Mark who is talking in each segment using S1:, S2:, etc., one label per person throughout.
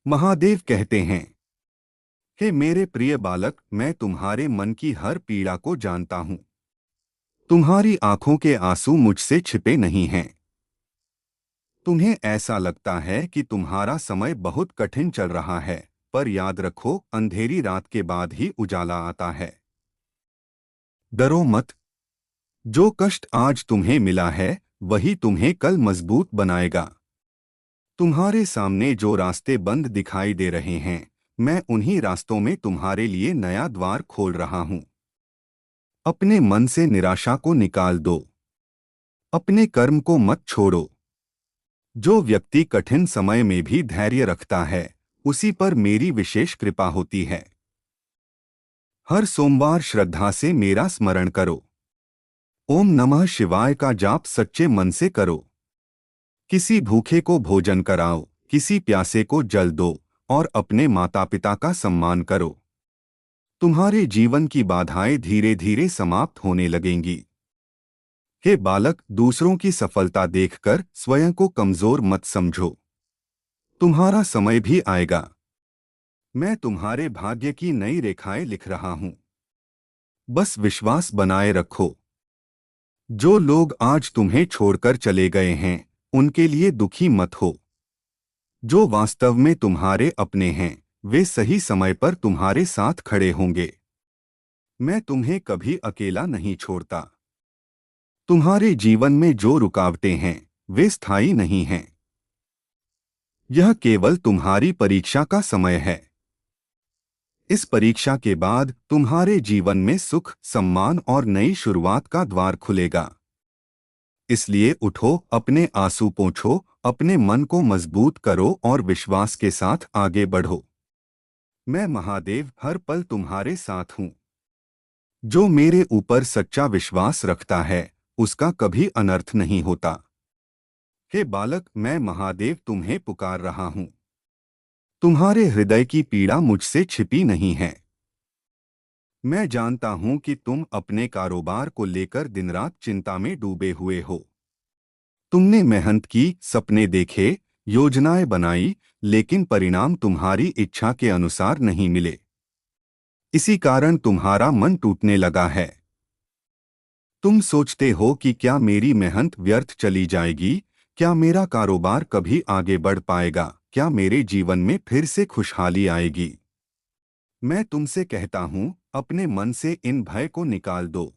S1: महादेव कहते हैं, हे मेरे प्रिय बालक, मैं तुम्हारे मन की हर पीड़ा को जानता हूँ। तुम्हारी आंखों के आंसू मुझसे छिपे नहीं हैं। तुम्हें ऐसा लगता है कि तुम्हारा समय बहुत कठिन चल रहा है, पर याद रखो, अंधेरी रात के बाद ही उजाला आता है। डरो मत। जो कष्ट आज तुम्हें मिला है, वही तुम्हें कल मजबूत बनाएगा। तुम्हारे सामने जो रास्ते बंद दिखाई दे रहे हैं, मैं उन्हीं रास्तों में तुम्हारे लिए नया द्वार खोल रहा हूं। अपने मन से निराशा को निकाल दो। अपने कर्म को मत छोड़ो। जो व्यक्ति कठिन समय में भी धैर्य रखता है, उसी पर मेरी विशेष कृपा होती है। हर सोमवार श्रद्धा से मेरा स्मरण करो। ओम नमः शिवाय का जाप सच्चे मन से करो। किसी भूखे को भोजन कराओ, किसी प्यासे को जल दो और अपने माता पिता का सम्मान करो। तुम्हारे जीवन की बाधाएं धीरे धीरे समाप्त होने लगेंगी। हे बालक, दूसरों की सफलता देखकर स्वयं को कमजोर मत समझो। तुम्हारा समय भी आएगा। मैं तुम्हारे भाग्य की नई रेखाएं लिख रहा हूं। बस विश्वास बनाए रखो। जो लोग आज तुम्हें छोड़कर चले गए हैं, उनके लिए दुखी मत हो। जो वास्तव में तुम्हारे अपने हैं, वे सही समय पर तुम्हारे साथ खड़े होंगे। मैं तुम्हें कभी अकेला नहीं छोड़ता। तुम्हारे जीवन में जो रुकावटें हैं, वे स्थायी नहीं हैं। यह केवल तुम्हारी परीक्षा का समय है। इस परीक्षा के बाद तुम्हारे जीवन में सुख, सम्मान और नई शुरुआत का द्वार खुलेगा। इसलिए उठो, अपने आंसू पोंछो, अपने मन को मजबूत करो और विश्वास के साथ आगे बढ़ो। मैं महादेव हर पल तुम्हारे साथ हूँ। जो मेरे ऊपर सच्चा विश्वास रखता है, उसका कभी अनर्थ नहीं होता। हे बालक, मैं महादेव तुम्हें पुकार रहा हूँ। तुम्हारे हृदय की पीड़ा मुझसे छिपी नहीं है। मैं जानता हूँ कि तुम अपने कारोबार को लेकर दिन रात चिंता में डूबे हुए हो। तुमने मेहनत की, सपने देखे, योजनाएं बनाई, लेकिन परिणाम तुम्हारी इच्छा के अनुसार नहीं मिले। इसी कारण तुम्हारा मन टूटने लगा है। तुम सोचते हो कि क्या मेरी मेहनत व्यर्थ चली जाएगी, क्या मेरा कारोबार कभी आगे बढ़ पाएगा, क्या मेरे जीवन में फिर से खुशहाली आएगी। मैं तुमसे कहता हूं, अपने मन से इन भय को निकाल दो।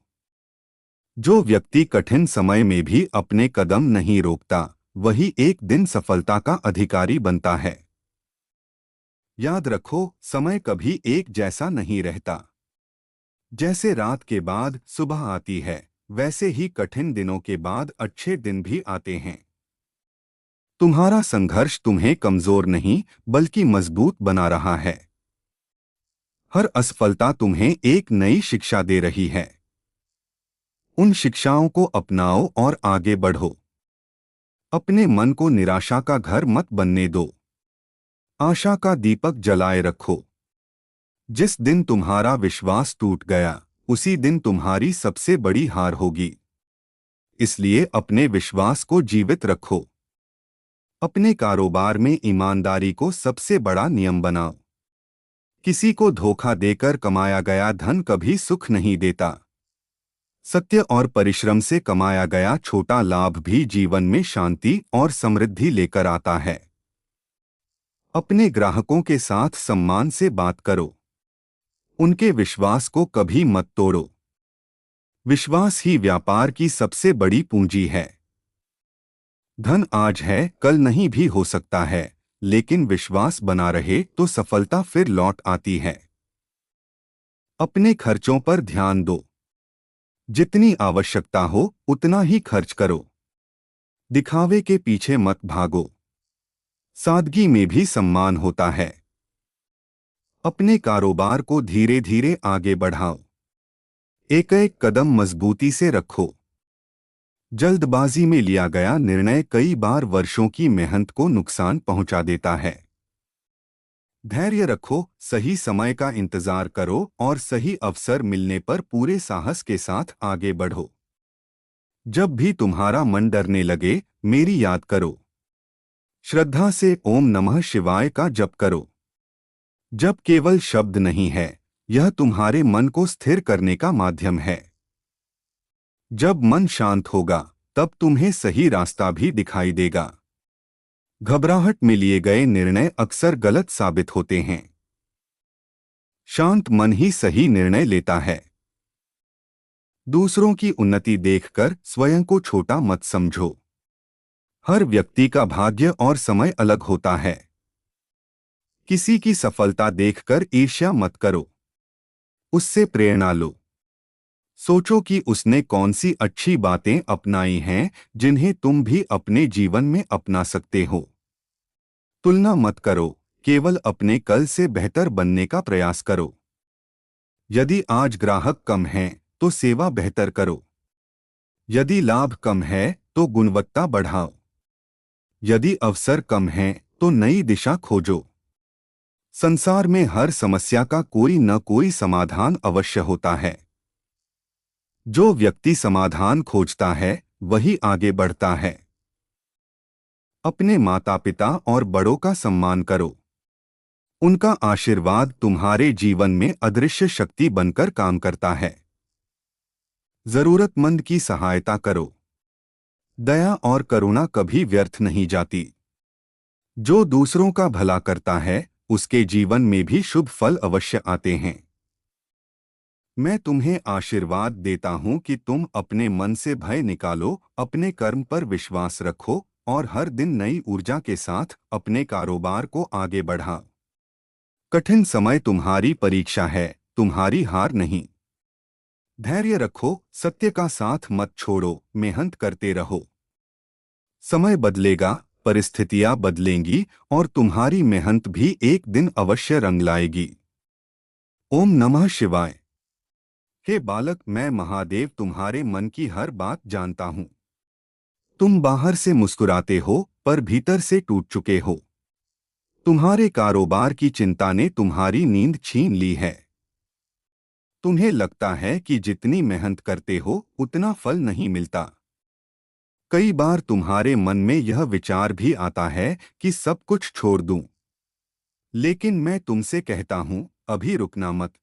S1: जो व्यक्ति कठिन समय में भी अपने कदम नहीं रोकता, वही एक दिन सफलता का अधिकारी बनता है। याद रखो, समय कभी एक जैसा नहीं रहता। जैसे रात के बाद सुबह आती है, वैसे ही कठिन दिनों के बाद अच्छे दिन भी आते हैं। तुम्हारा संघर्ष तुम्हें कमजोर नहीं, बल्कि मजबूत बना रहा है। हर असफलता तुम्हें एक नई शिक्षा दे रही है। उन शिक्षाओं को अपनाओ और आगे बढ़ो। अपने मन को निराशा का घर मत बनने दो। आशा का दीपक जलाए रखो। जिस दिन तुम्हारा विश्वास टूट गया, उसी दिन तुम्हारी सबसे बड़ी हार होगी। इसलिए अपने विश्वास को जीवित रखो। अपने कारोबार में ईमानदारी को सबसे बड़ा नियम बनाओ। किसी को धोखा देकर कमाया गया धन कभी सुख नहीं देता। सत्य और परिश्रम से कमाया गया छोटा लाभ भी जीवन में शांति और समृद्धि लेकर आता है। अपने ग्राहकों के साथ सम्मान से बात करो। उनके विश्वास को कभी मत तोड़ो। विश्वास ही व्यापार की सबसे बड़ी पूंजी है। धन आज है, कल नहीं भी हो सकता है, लेकिन विश्वास बना रहे तो सफलता फिर लौट आती है। अपने खर्चों पर ध्यान दो। जितनी आवश्यकता हो, उतना ही खर्च करो। दिखावे के पीछे मत भागो। सादगी में भी सम्मान होता है। अपने कारोबार को धीरे धीरे आगे बढ़ाओ। एक एक कदम मजबूती से रखो। जल्दबाजी में लिया गया निर्णय कई बार वर्षों की मेहनत को नुकसान पहुंचा देता है। धैर्य रखो, सही समय का इंतजार करो और सही अवसर मिलने पर पूरे साहस के साथ आगे बढ़ो। जब भी तुम्हारा मन डरने लगे, मेरी याद करो। श्रद्धा से ओम नमः शिवाय का जप करो। जप केवल शब्द नहीं है, यह तुम्हारे मन को स्थिर करने का माध्यम है। जब मन शांत होगा, तब तुम्हें सही रास्ता भी दिखाई देगा। घबराहट में लिए गए निर्णय अक्सर गलत साबित होते हैं। शांत मन ही सही निर्णय लेता है। दूसरों की उन्नति देखकर स्वयं को छोटा मत समझो। हर व्यक्ति का भाग्य और समय अलग होता है। किसी की सफलता देखकर ईर्ष्या मत करो, उससे प्रेरणा लो। सोचो कि उसने कौन सी अच्छी बातें अपनाई हैं जिन्हें तुम भी अपने जीवन में अपना सकते हो। तुलना मत करो, केवल अपने कल से बेहतर बनने का प्रयास करो। यदि आज ग्राहक कम हैं, तो सेवा बेहतर करो। यदि लाभ कम है, तो गुणवत्ता बढ़ाओ। यदि अवसर कम हैं, तो नई दिशा खोजो। संसार में हर समस्या का कोई न कोई समाधान अवश्य होता है। जो व्यक्ति समाधान खोजता है, वही आगे बढ़ता है। अपने माता पिता और बड़ों का सम्मान करो। उनका आशीर्वाद तुम्हारे जीवन में अदृश्य शक्ति बनकर काम करता है। जरूरतमंद की सहायता करो। दया और करुणा कभी व्यर्थ नहीं जाती। जो दूसरों का भला करता है, उसके जीवन में भी शुभ फल अवश्य आते हैं। मैं तुम्हें आशीर्वाद देता हूं कि तुम अपने मन से भय निकालो, अपने कर्म पर विश्वास रखो और हर दिन नई ऊर्जा के साथ अपने कारोबार को आगे बढ़ाओ। कठिन समय तुम्हारी परीक्षा है, तुम्हारी हार नहीं। धैर्य रखो, सत्य का साथ मत छोड़ो, मेहनत करते रहो। समय बदलेगा, परिस्थितियां बदलेंगी और तुम्हारी मेहनत भी एक दिन अवश्य रंग लाएगी। ओम नमः शिवाय। हे बालक, मैं महादेव तुम्हारे मन की हर बात जानता हूँ। तुम बाहर से मुस्कुराते हो, पर भीतर से टूट चुके हो। तुम्हारे कारोबार की चिंता ने तुम्हारी नींद छीन ली है। तुम्हें लगता है कि जितनी मेहनत करते हो, उतना फल नहीं मिलता। कई बार तुम्हारे मन में यह विचार भी आता है कि सब कुछ छोड़ दूं। लेकिन मैं तुमसे कहता हूँ, अभी रुकना मत।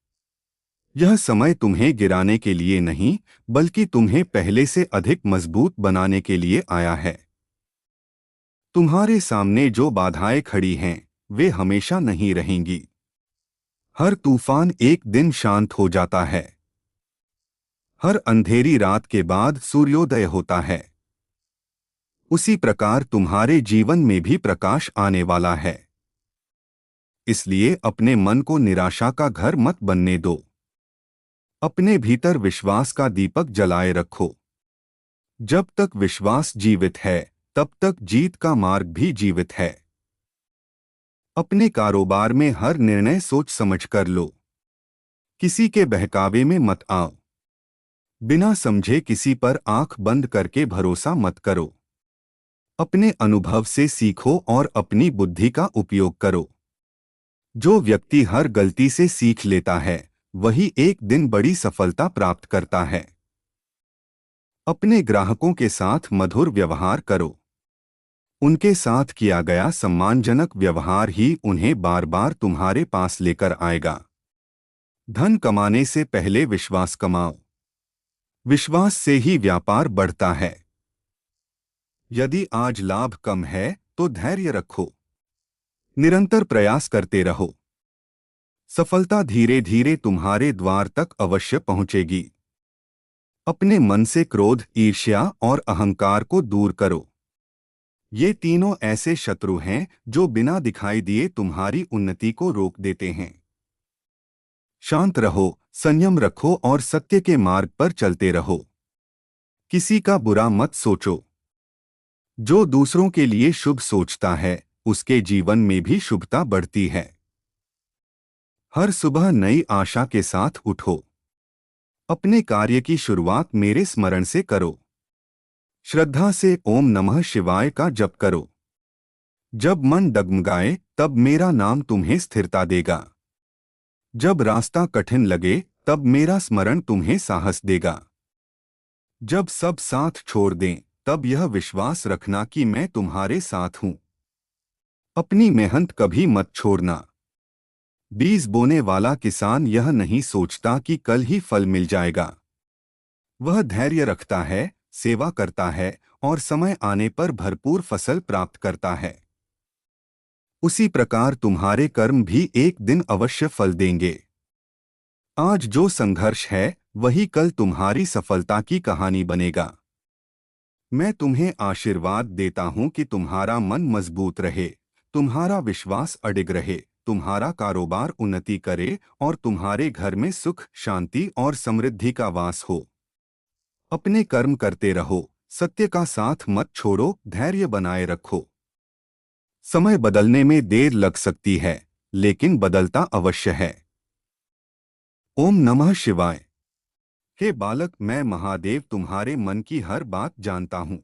S1: यह समय तुम्हें गिराने के लिए नहीं, बल्कि तुम्हें पहले से अधिक मजबूत बनाने के लिए आया है। तुम्हारे सामने जो बाधाएं खड़ी हैं, वे हमेशा नहीं रहेंगी। हर तूफान एक दिन शांत हो जाता है। हर अंधेरी रात के बाद सूर्योदय होता है। उसी प्रकार तुम्हारे जीवन में भी प्रकाश आने वाला है। इसलिए अपने मन को निराशा का घर मत बनने दो। अपने भीतर विश्वास का दीपक जलाए रखो। जब तक विश्वास जीवित है, तब तक जीत का मार्ग भी जीवित है। अपने कारोबार में हर निर्णय सोच समझ कर लो। किसी के बहकावे में मत आओ। बिना समझे किसी पर आंख बंद करके भरोसा मत करो। अपने अनुभव से सीखो और अपनी बुद्धि का उपयोग करो। जो व्यक्ति हर गलती से सीख लेता है, वही एक दिन बड़ी सफलता प्राप्त करता है। अपने ग्राहकों के साथ मधुर व्यवहार करो। उनके साथ किया गया सम्मानजनक व्यवहार ही उन्हें बार बार तुम्हारे पास लेकर आएगा। धन कमाने से पहले विश्वास कमाओ। विश्वास से ही व्यापार बढ़ता है। यदि आज लाभ कम है, तो धैर्य रखो। निरंतर प्रयास करते रहो। सफलता धीरे धीरे तुम्हारे द्वार तक अवश्य पहुंचेगी। अपने मन से क्रोध, ईर्ष्या और अहंकार को दूर करो। ये तीनों ऐसे शत्रु हैं जो बिना दिखाई दिए तुम्हारी उन्नति को रोक देते हैं। शांत रहो, संयम रखो और सत्य के मार्ग पर चलते रहो। किसी का बुरा मत सोचो। जो दूसरों के लिए शुभ सोचता है, उसके जीवन में भी शुभता बढ़ती है। हर सुबह नई आशा के साथ उठो। अपने कार्य की शुरुआत मेरे स्मरण से करो। श्रद्धा से ओम नमः शिवाय का जप करो। जब मन डगमगाए, तब मेरा नाम तुम्हें स्थिरता देगा। जब रास्ता कठिन लगे, तब मेरा स्मरण तुम्हें साहस देगा। जब सब साथ छोड़ दें, तब यह विश्वास रखना कि मैं तुम्हारे साथ हूँ। अपनी मेहनत कभी मत छोड़ना। बीज बोने वाला किसान यह नहीं सोचता कि कल ही फल मिल जाएगा। वह धैर्य रखता है, सेवा करता है और समय आने पर भरपूर फसल प्राप्त करता है। उसी प्रकार तुम्हारे कर्म भी एक दिन अवश्य फल देंगे। आज जो संघर्ष है वही कल तुम्हारी सफलता की कहानी बनेगा। मैं तुम्हें आशीर्वाद देता हूं कि तुम्हारा मन मजबूत रहे, तुम्हारा विश्वास अडिग रहे, तुम्हारा कारोबार उन्नति करे और तुम्हारे घर में सुख, शांति और समृद्धि का वास हो। अपने कर्म करते रहो, सत्य का साथ मत छोड़ो, धैर्य बनाए रखो। समय बदलने में देर लग सकती है, लेकिन बदलता अवश्य है। ओम नमः शिवाय। हे बालक, मैं महादेव तुम्हारे मन की हर बात जानता हूँ।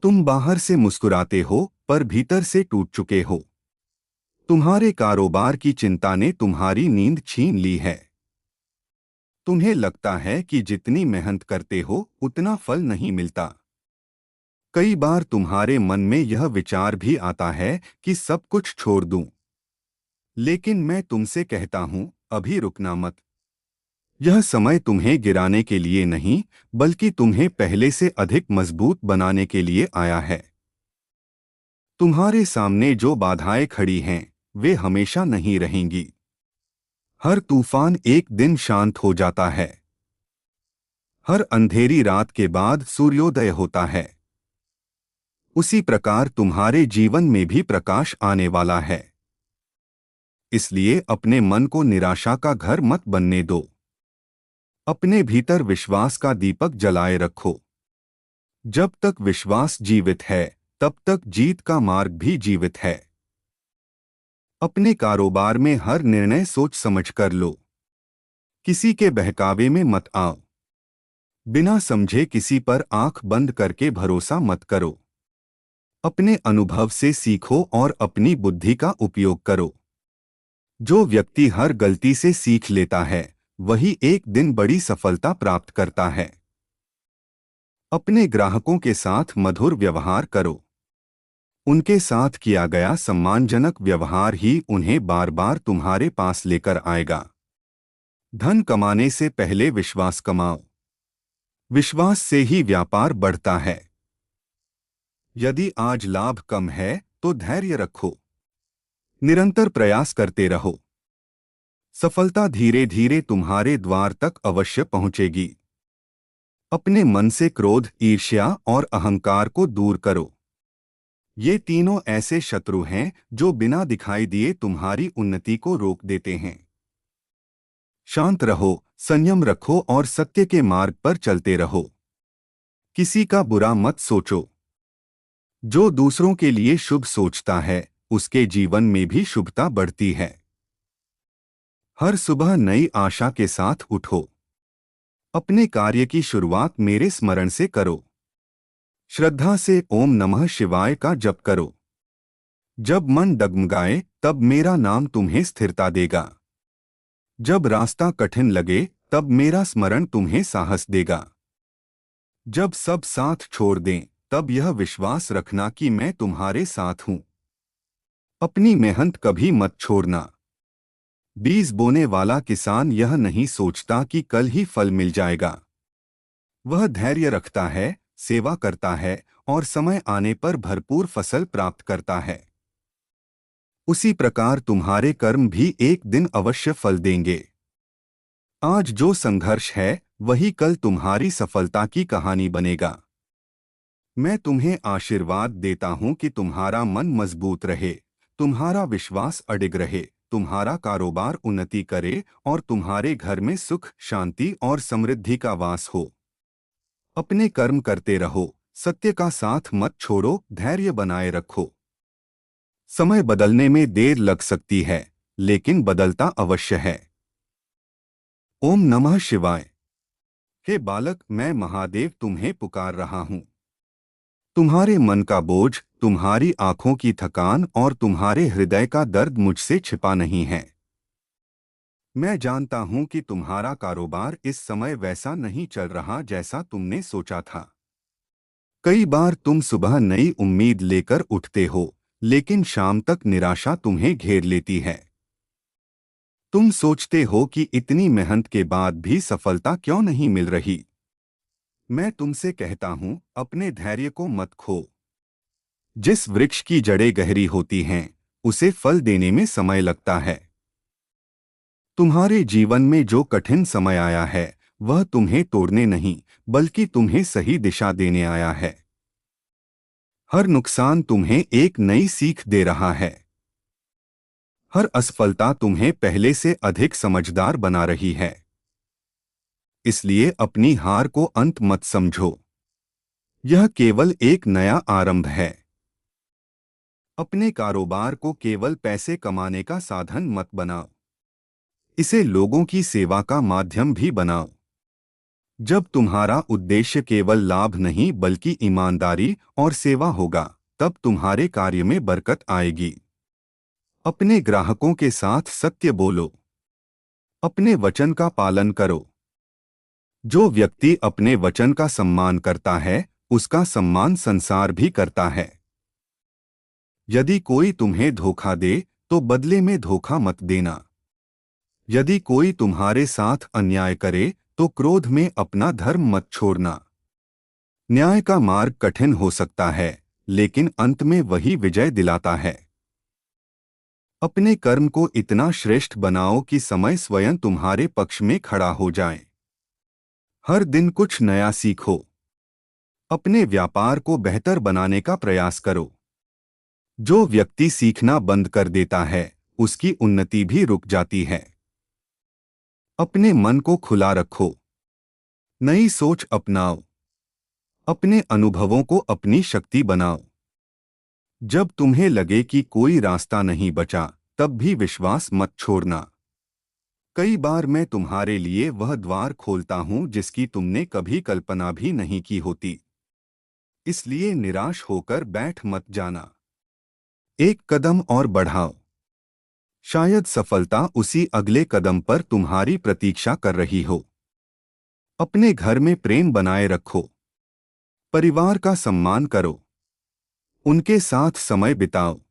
S1: तुम बाहर से मुस्कुराते हो पर भीतर से टूट चुके हो। तुम्हारे कारोबार की चिंता ने तुम्हारी नींद छीन ली है। तुम्हें लगता है कि जितनी मेहनत करते हो उतना फल नहीं मिलता। कई बार तुम्हारे मन में यह विचार भी आता है कि सब कुछ छोड़ दूं। लेकिन मैं तुमसे कहता हूं, अभी रुकना मत। यह समय तुम्हें गिराने के लिए नहीं, बल्कि तुम्हें पहले से अधिक मजबूत बनाने के लिए आया है। तुम्हारे सामने जो बाधाएं खड़ी हैं, वे हमेशा नहीं रहेंगी। हर तूफान एक दिन शांत हो जाता है। हर अंधेरी रात के बाद सूर्योदय होता है। उसी प्रकार तुम्हारे जीवन में भी प्रकाश आने वाला है। इसलिए अपने मन को निराशा का घर मत बनने दो। अपने भीतर विश्वास का दीपक जलाए रखो। जब तक विश्वास जीवित है, तब तक जीत का मार्ग भी जीवित है। अपने कारोबार में हर निर्णय सोच समझ कर लो। किसी के बहकावे में मत आओ। बिना समझे किसी पर आंख बंद करके भरोसा मत करो। अपने अनुभव से सीखो और अपनी बुद्धि का उपयोग करो। जो व्यक्ति हर गलती से सीख लेता है, वही एक दिन बड़ी सफलता प्राप्त करता है। अपने ग्राहकों के साथ मधुर व्यवहार करो। उनके साथ किया गया सम्मानजनक व्यवहार ही उन्हें बार बार तुम्हारे पास लेकर आएगा। धन कमाने से पहले विश्वास कमाओ। विश्वास से ही व्यापार बढ़ता है। यदि आज लाभ कम है तो धैर्य रखो। निरंतर प्रयास करते रहो। सफलता धीरे धीरे तुम्हारे द्वार तक अवश्य पहुंचेगी। अपने मन से क्रोध, ईर्ष्या और अहंकार को दूर करो। ये तीनों ऐसे शत्रु हैं जो बिना दिखाई दिए तुम्हारी उन्नति को रोक देते हैं। शांत रहो, संयम रखो और सत्य के मार्ग पर चलते रहो। किसी का बुरा मत सोचो। जो दूसरों के लिए शुभ सोचता है, उसके जीवन में भी शुभता बढ़ती है। हर सुबह नई आशा के साथ उठो। अपने कार्य की शुरुआत मेरे स्मरण से करो। श्रद्धा से ओम नमः शिवाय का जप करो। जब मन डगमगाए, तब मेरा नाम तुम्हें स्थिरता देगा। जब रास्ता कठिन लगे, तब मेरा स्मरण तुम्हें साहस देगा। जब सब साथ छोड़ दें, तब यह विश्वास रखना कि मैं तुम्हारे साथ हूं। अपनी मेहनत कभी मत छोड़ना। बीज बोने वाला किसान यह नहीं सोचता कि कल ही फल मिल जाएगा। वह धैर्य रखता है, सेवा करता है और समय आने पर भरपूर फसल प्राप्त करता है। उसी प्रकार तुम्हारे कर्म भी एक दिन अवश्य फल देंगे। आज जो संघर्ष है वही कल तुम्हारी सफलता की कहानी बनेगा। मैं तुम्हें आशीर्वाद देता हूं कि तुम्हारा मन मजबूत रहे, तुम्हारा विश्वास अडिग रहे, तुम्हारा कारोबार उन्नति करे और तुम्हारे घर में सुख, शांति और समृद्धि का वास हो। अपने कर्म करते रहो, सत्य का साथ मत छोड़ो, धैर्य बनाए रखो। समय बदलने में देर लग सकती है, लेकिन बदलता अवश्य है। ओम नमः शिवाय। हे बालक, मैं महादेव तुम्हें पुकार रहा हूं। तुम्हारे मन का बोझ, तुम्हारी आंखों की थकान और तुम्हारे हृदय का दर्द मुझसे छिपा नहीं है। मैं जानता हूं कि तुम्हारा कारोबार इस समय वैसा नहीं चल रहा जैसा तुमने सोचा था। कई बार तुम सुबह नई उम्मीद लेकर उठते हो, लेकिन शाम तक निराशा तुम्हें घेर लेती है। तुम सोचते हो कि इतनी मेहनत के बाद भी सफलता क्यों नहीं मिल रही। मैं तुमसे कहता हूं, अपने धैर्य को मत खो। जिस वृक्ष की जड़ें गहरी होती हैं, उसे फल देने में समय लगता है। तुम्हारे जीवन में जो कठिन समय आया है, वह तुम्हें तोड़ने नहीं, बल्कि तुम्हें सही दिशा देने आया है। हर नुकसान तुम्हें एक नई सीख दे रहा है। हर असफलता तुम्हें पहले से अधिक समझदार बना रही है। इसलिए अपनी हार को अंत मत समझो। यह केवल एक नया आरंभ है। अपने कारोबार को केवल पैसे कमाने का साधन मत बनाओ। इसे लोगों की सेवा का माध्यम भी बनाओ। जब तुम्हारा उद्देश्य केवल लाभ नहीं बल्कि ईमानदारी और सेवा होगा, तब तुम्हारे कार्य में बरकत आएगी। अपने ग्राहकों के साथ सत्य बोलो। अपने वचन का पालन करो। जो व्यक्ति अपने वचन का सम्मान करता है, उसका सम्मान संसार भी करता है। यदि कोई तुम्हें धोखा दे, तो बदले में धोखा मत देना। यदि कोई तुम्हारे साथ अन्याय करे, तो क्रोध में अपना धर्म मत छोड़ना। न्याय का मार्ग कठिन हो सकता है, लेकिन अंत में वही विजय दिलाता है। अपने कर्म को इतना श्रेष्ठ बनाओ कि समय स्वयं तुम्हारे पक्ष में खड़ा हो जाए। हर दिन कुछ नया सीखो। अपने व्यापार को बेहतर बनाने का प्रयास करो। जो व्यक्ति सीखना बंद कर देता है, उसकी उन्नति भी रुक जाती है। अपने मन को खुला रखो। नई सोच अपनाओ। अपने अनुभवों को अपनी शक्ति बनाओ। जब तुम्हें लगे कि कोई रास्ता नहीं बचा, तब भी विश्वास मत छोड़ना। कई बार मैं तुम्हारे लिए वह द्वार खोलता हूं जिसकी तुमने कभी कल्पना भी नहीं की होती। इसलिए निराश होकर बैठ मत जाना। एक कदम और बढ़ाओ। शायद सफलता उसी अगले कदम पर तुम्हारी प्रतीक्षा कर रही हो। अपने घर में प्रेम बनाए रखो। परिवार का सम्मान करो। उनके साथ समय बिताओ।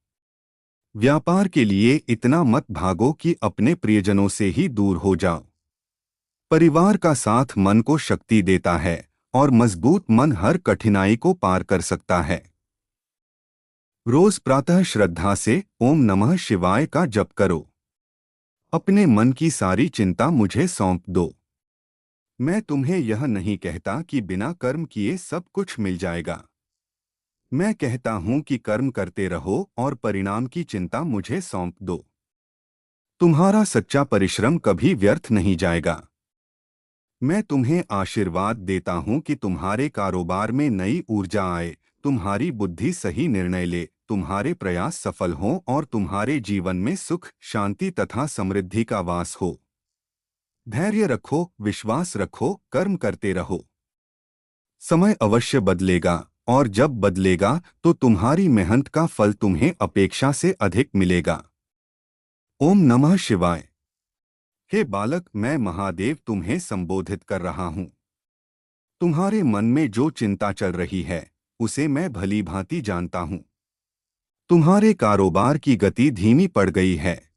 S1: व्यापार के लिए इतना मत भागो कि अपने प्रियजनों से ही दूर हो जाओ। परिवार का साथ मन को शक्ति देता है, और मजबूत मन हर कठिनाई को पार कर सकता है। रोज प्रातः श्रद्धा से ओम नमः शिवाय का जप करो। अपने मन की सारी चिंता मुझे सौंप दो। मैं तुम्हें यह नहीं कहता कि बिना कर्म किए सब कुछ मिल जाएगा। मैं कहता हूं कि कर्म करते रहो और परिणाम की चिंता मुझे सौंप दो। तुम्हारा सच्चा परिश्रम कभी व्यर्थ नहीं जाएगा। मैं तुम्हें आशीर्वाद देता हूं कि तुम्हारे कारोबार में नई ऊर्जा आए, तुम्हारी बुद्धि सही निर्णय ले, तुम्हारे प्रयास सफल हों और तुम्हारे जीवन में सुख, शांति तथा समृद्धि का वास हो। धैर्य रखो, विश्वास रखो, कर्म करते रहो। समय अवश्य बदलेगा, और जब बदलेगा तो तुम्हारी मेहनत का फल तुम्हें अपेक्षा से अधिक मिलेगा। ओम नमः शिवाय। हे बालक, मैं महादेव तुम्हें संबोधित कर रहा हूं। तुम्हारे मन में जो चिंता चल रही है, उसे मैं भली भांति जानता हूं। तुम्हारे कारोबार की गति धीमी पड़ गई है।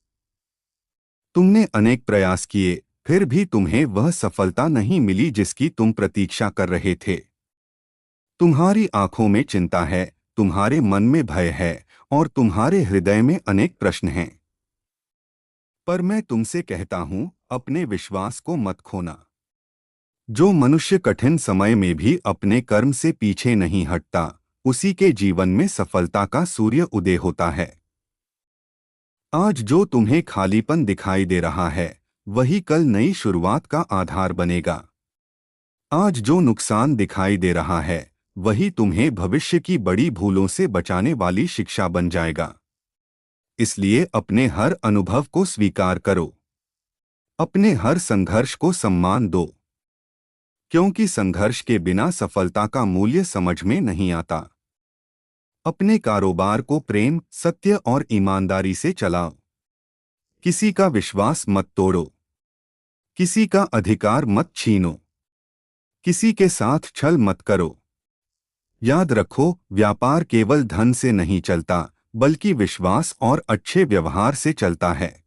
S1: तुमने अनेक प्रयास किए, फिर भी तुम्हें वह सफलता नहीं मिली जिसकी तुम प्रतीक्षा कर रहे थे। तुम्हारी आंखों में चिंता है, तुम्हारे मन में भय है, और तुम्हारे हृदय में अनेक प्रश्न हैं। पर मैं तुमसे कहता हूं, अपने विश्वास को मत खोना। जो मनुष्य कठिन समय में भी अपने कर्म से पीछे नहीं हटता, उसी के जीवन में सफलता का सूर्य उदय होता है। आज जो तुम्हें खालीपन दिखाई दे रहा है, वही कल नई शुरुआत का आधार बनेगा। आज जो नुकसान दिखाई दे रहा है, वही तुम्हें भविष्य की बड़ी भूलों से बचाने वाली शिक्षा बन जाएगा। इसलिए अपने हर अनुभव को स्वीकार करो। अपने हर संघर्ष को सम्मान दो, क्योंकि संघर्ष के बिना सफलता का मूल्य समझ में नहीं आता। अपने कारोबार को प्रेम, सत्य और ईमानदारी से चलाओ। किसी का विश्वास मत तोड़ो। किसी का अधिकार मत छीनो। किसी के साथ छल मत करो। याद रखो, व्यापार केवल धन से नहीं चलता, बल्कि विश्वास और अच्छे व्यवहार से चलता है।